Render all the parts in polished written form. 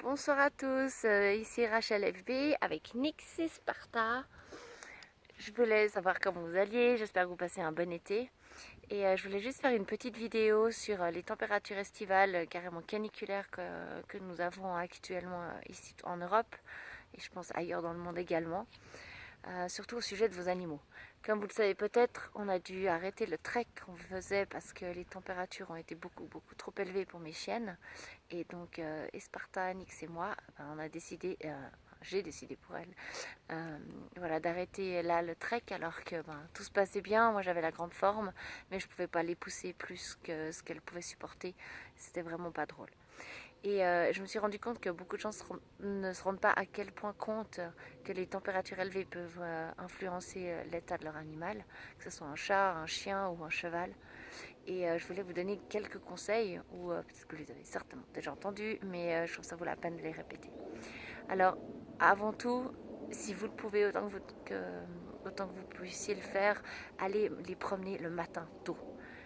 Bonsoir à tous, ici Rachel FB avec Nix et Sparta. Je voulais savoir comment vous alliez, j'espère que vous passez un bon été. Et je voulais juste faire une petite vidéo sur les températures estivales carrément caniculaires que nous avons actuellement ici en Europe et je pense ailleurs dans le monde également. Surtout au sujet de vos animaux. Comme vous le savez peut-être, on a dû arrêter le trek qu'on faisait parce que les températures ont été beaucoup trop élevées pour mes chiennes. Et donc Esparta, Nix et moi, on a décidé, j'ai décidé pour elle, voilà, d'arrêter là le trek alors que tout se passait bien. Moi j'avais la grande forme, mais je ne pouvais pas les pousser plus que ce qu'elles pouvaient supporter. C'était vraiment pas drôle. Et je me suis rendu compte que beaucoup de gens ne se rendent pas à quel point compte que les températures élevées peuvent influencer l'état de leur animal, que ce soit un chat, un chien ou un cheval. Et je voulais vous donner quelques conseils, ou peut-être que vous les avez certainement déjà entendus, mais je trouve que ça vaut la peine de les répéter. Alors, avant tout, si vous le pouvez, autant que vous puissiez le faire, allez les promener le matin tôt.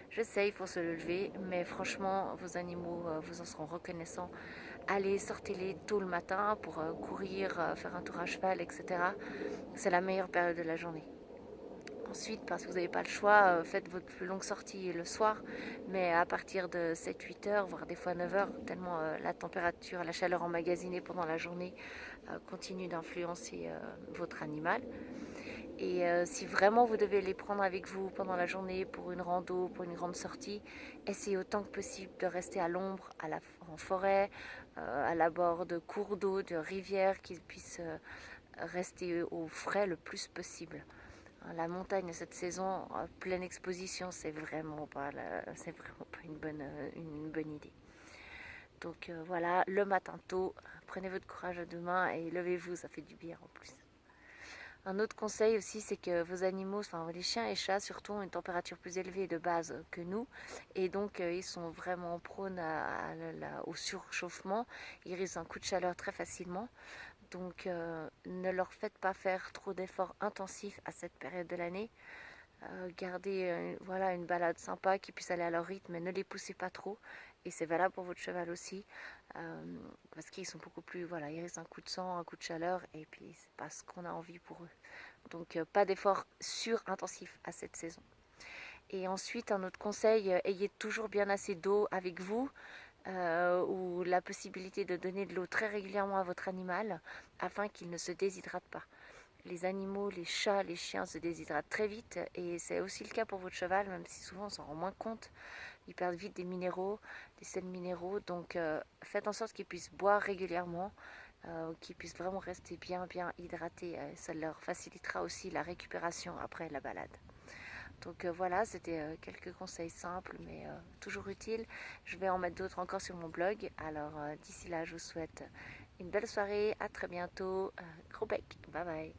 Je sais, il faut se lever, mais franchement, vos animaux vous en seront reconnaissants. Allez, sortez-les tôt le matin pour courir, faire un tour à cheval, etc. C'est la meilleure période de la journée. Ensuite, parce que vous n'avez pas le choix, faites votre plus longue sortie le soir, mais à partir de 7-8 heures, voire des fois 9 heures, tellement la température, la chaleur emmagasinée pendant la journée continue d'influencer votre animal. Et si vraiment vous devez les prendre avec vous pendant la journée pour une rando, pour une grande sortie, essayez autant que possible de rester à l'ombre, en forêt, à la bord de cours d'eau, de rivières, qu'ils puissent rester au frais le plus possible. La montagne cette saison, pleine exposition, c'est vraiment pas une bonne idée. Donc voilà, le matin tôt, prenez votre courage à deux mains et levez-vous, ça fait du bien en plus. Un autre conseil aussi, c'est que vos animaux, enfin les chiens et chats surtout, ont une température plus élevée de base que nous. Et donc, ils sont vraiment prônes au surchauffement. Ils risquent un coup de chaleur très facilement. Donc, ne leur faites pas faire trop d'efforts intensifs à cette période de l'année. Gardez voilà, une balade sympa qui puisse aller à leur rythme, mais ne les poussez pas trop. Et c'est valable pour votre cheval aussi, parce qu'ils sont beaucoup plus, voilà, ils risquent un coup de sang, un coup de chaleur, et puis c'est pas ce qu'on a envie pour eux. Donc pas d'efforts surintensifs à cette saison. Et ensuite, un autre conseil, ayez toujours bien assez d'eau avec vous, ou la possibilité de donner de l'eau très régulièrement à votre animal, afin qu'il ne se déshydrate pas. Les animaux, les chats, les chiens se déshydratent très vite et c'est aussi le cas pour votre cheval, même si souvent on s'en rend moins compte. Ils perdent vite des minéraux, des sels minéraux, donc faites en sorte qu'ils puissent boire régulièrement, qu'ils puissent vraiment rester bien hydratés. Ça leur facilitera aussi la récupération après la balade. Donc voilà, c'était quelques conseils simples mais toujours utiles. Je vais en mettre d'autres encore sur mon blog. Alors d'ici là, je vous souhaite une belle soirée, à très bientôt. Gros bec, bye bye.